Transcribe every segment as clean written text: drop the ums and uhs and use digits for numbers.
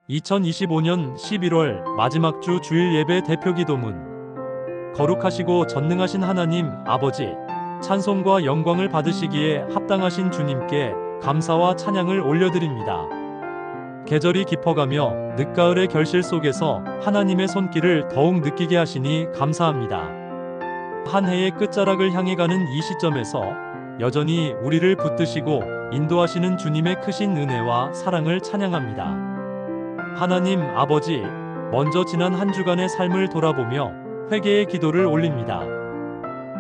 2025년 11월 마지막 주 주일 예배 대표 기도문. 거룩하시고 전능하신 하나님 아버지, 찬송과 영광을 받으시기에 합당하신 주님께 감사와 찬양을 올려드립니다. 계절이 깊어가며 늦가을의 결실 속에서 하나님의 손길을 더욱 느끼게 하시니 감사합니다. 한 해의 끝자락을 향해 가는 이 시점에서 여전히 우리를 붙드시고 인도하시는 주님의 크신 은혜와 사랑을 찬양합니다. 하나님 아버지, 먼저 지난 한 주간의 삶을 돌아보며 회개의 기도를 올립니다.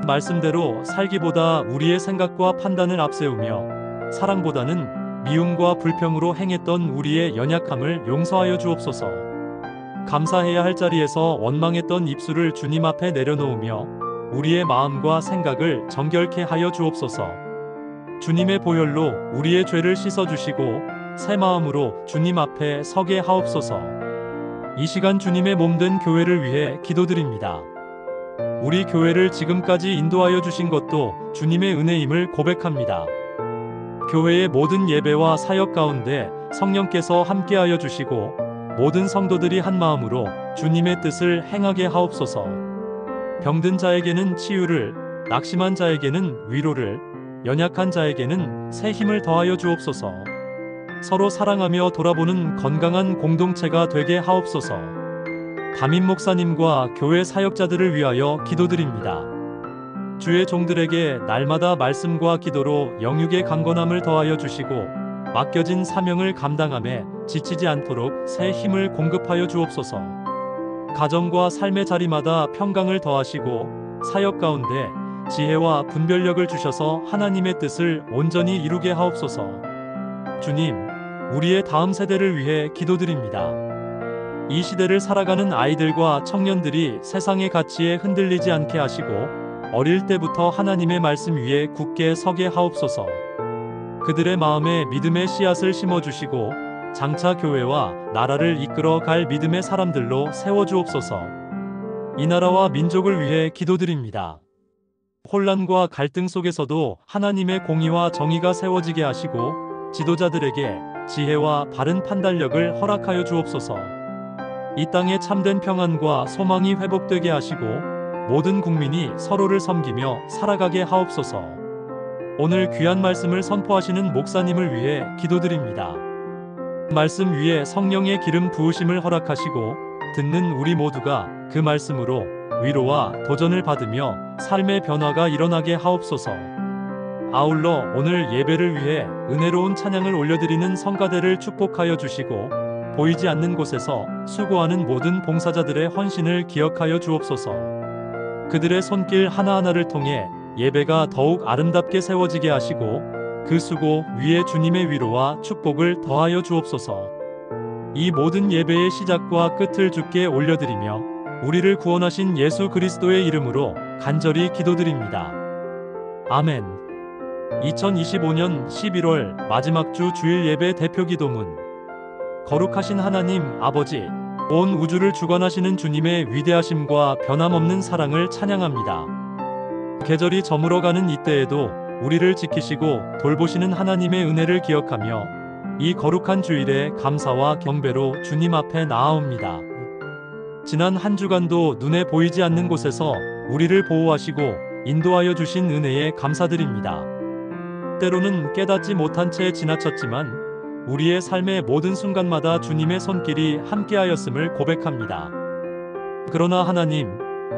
말씀대로 살기보다 우리의 생각과 판단을 앞세우며 사랑보다는 미움과 불평으로 행했던 우리의 연약함을 용서하여 주옵소서. 감사해야 할 자리에서 원망했던 입술을 주님 앞에 내려놓으며 우리의 마음과 생각을 정결케 하여 주옵소서. 주님의 보혈로 우리의 죄를 씻어주시고 새 마음으로 주님 앞에 서게 하옵소서. 이 시간 주님의 몸된 교회를 위해 기도드립니다. 우리 교회를 지금까지 인도하여 주신 것도 주님의 은혜임을 고백합니다. 교회의 모든 예배와 사역 가운데 성령께서 함께하여 주시고 모든 성도들이 한 마음으로 주님의 뜻을 행하게 하옵소서. 병든 자에게는 치유를, 낙심한 자에게는 위로를, 연약한 자에게는 새 힘을 더하여 주옵소서. 서로 사랑하며 돌아보는 건강한 공동체가 되게 하옵소서. 담임 목사님과 교회 사역자들을 위하여 기도드립니다. 주의 종들에게 날마다 말씀과 기도로 영육의 강건함을 더하여 주시고 맡겨진 사명을 감당함에 지치지 않도록 새 힘을 공급하여 주옵소서. 가정과 삶의 자리마다 평강을 더하시고 사역 가운데 지혜와 분별력을 주셔서 하나님의 뜻을 온전히 이루게 하옵소서. 주님, 우리의 다음 세대를 위해 기도드립니다. 이 시대를 살아가는 아이들과 청년들이 세상의 가치에 흔들리지 않게 하시고 어릴 때부터 하나님의 말씀 위에 굳게 서게 하옵소서. 그들의 마음에 믿음의 씨앗을 심어주시고 장차 교회와 나라를 이끌어 갈 믿음의 사람들로 세워주옵소서. 이 나라와 민족을 위해 기도드립니다. 혼란과 갈등 속에서도 하나님의 공의와 정의가 세워지게 하시고 지도자들에게 지혜와 바른 판단력을 허락하여 주옵소서. 이 땅에 참된 평안과 소망이 회복되게 하시고 모든 국민이 서로를 섬기며 살아가게 하옵소서. 오늘 귀한 말씀을 선포하시는 목사님을 위해 기도드립니다. 말씀 위에 성령의 기름 부으심을 허락하시고 듣는 우리 모두가 그 말씀으로 위로와 도전을 받으며 삶의 변화가 일어나게 하옵소서. 아울러 오늘 예배를 위해 은혜로운 찬양을 올려드리는 성가대를 축복하여 주시고 보이지 않는 곳에서 수고하는 모든 봉사자들의 헌신을 기억하여 주옵소서. 그들의 손길 하나하나를 통해 예배가 더욱 아름답게 세워지게 하시고 그 수고 위에 주님의 위로와 축복을 더하여 주옵소서. 이 모든 예배의 시작과 끝을 주께 올려드리며 우리를 구원하신 예수 그리스도의 이름으로 간절히 기도드립니다. 아멘. 2025년 11월 마지막 주 주일 예배 대표 기도문. 거룩하신 하나님 아버지, 온 우주를 주관하시는 주님의 위대하심과 변함없는 사랑을 찬양합니다. 계절이 저물어가는 이때에도 우리를 지키시고 돌보시는 하나님의 은혜를 기억하며 이 거룩한 주일에 감사와 경배로 주님 앞에 나아옵니다. 지난 한 주간도 눈에 보이지 않는 곳에서 우리를 보호하시고 인도하여 주신 은혜에 감사드립니다. 때로는 깨닫지 못한 채 지나쳤지만 우리의 삶의 모든 순간마다 주님의 손길이 함께하였음을 고백합니다. 그러나 하나님,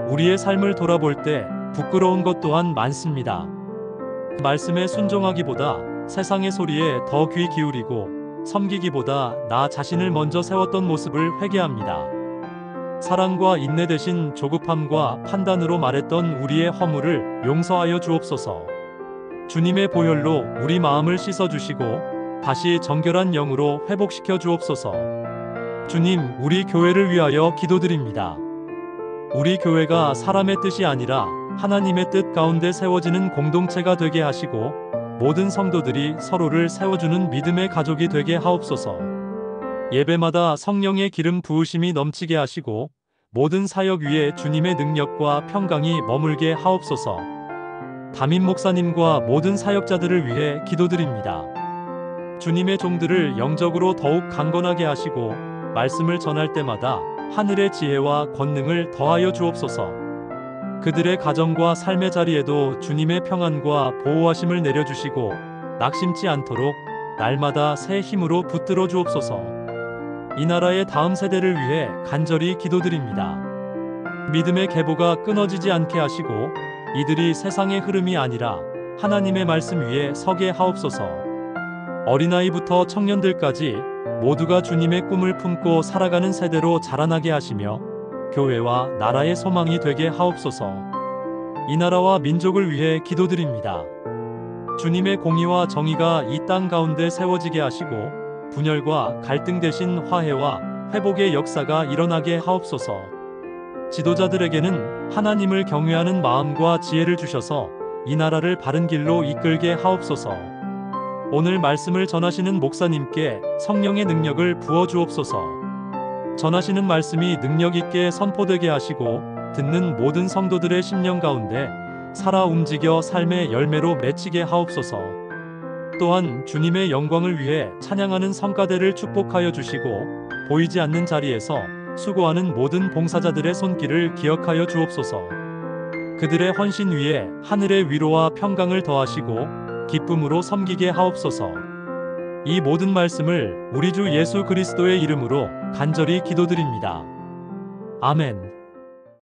우리의 삶을 돌아볼 때 부끄러운 것 또한 많습니다. 말씀에 순종하기보다 세상의 소리에 더 귀 기울이고 섬기기보다 나 자신을 먼저 세웠던 모습을 회개합니다. 사랑과 인내 대신 조급함과 판단으로 말했던 우리의 허물을 용서하여 주옵소서. 주님의 보혈로 우리 마음을 씻어주시고 다시 정결한 영으로 회복시켜 주옵소서. 주님, 우리 교회를 위하여 기도드립니다. 우리 교회가 사람의 뜻이 아니라 하나님의 뜻 가운데 세워지는 공동체가 되게 하시고 모든 성도들이 서로를 세워주는 믿음의 가족이 되게 하옵소서. 예배마다 성령의 기름 부으심이 넘치게 하시고 모든 사역 위에 주님의 능력과 평강이 머물게 하옵소서. 담임 목사님과 모든 사역자들을 위해 기도드립니다. 주님의 종들을 영적으로 더욱 강건하게 하시고 말씀을 전할 때마다 하늘의 지혜와 권능을 더하여 주옵소서. 그들의 가정과 삶의 자리에도 주님의 평안과 보호하심을 내려주시고 낙심치 않도록 날마다 새 힘으로 붙들어 주옵소서. 이 나라의 다음 세대를 위해 간절히 기도드립니다. 믿음의 계보가 끊어지지 않게 하시고 이들이 세상의 흐름이 아니라 하나님의 말씀 위에 서게 하옵소서. 어린아이부터 청년들까지 모두가 주님의 꿈을 품고 살아가는 세대로 자라나게 하시며 교회와 나라의 소망이 되게 하옵소서. 이 나라와 민족을 위해 기도드립니다. 주님의 공의와 정의가 이 땅 가운데 세워지게 하시고 분열과 갈등 대신 화해와 회복의 역사가 일어나게 하옵소서. 지도자들에게는 하나님을 경외하는 마음과 지혜를 주셔서 이 나라를 바른 길로 이끌게 하옵소서. 오늘 말씀을 전하시는 목사님께 성령의 능력을 부어 주옵소서. 전하시는 말씀이 능력 있게 선포되게 하시고 듣는 모든 성도들의 심령 가운데 살아 움직여 삶의 열매로 맺히게 하옵소서. 또한 주님의 영광을 위해 찬양하는 성가대를 축복하여 주시고 보이지 않는 자리에서 수고하는 모든 봉사자들의 손길을 기억하여 주옵소서. 그들의 헌신 위에 하늘의 위로와 평강을 더하시고 기쁨으로 섬기게 하옵소서. 이 모든 말씀을 우리 주 예수 그리스도의 이름으로 간절히 기도드립니다. 아멘.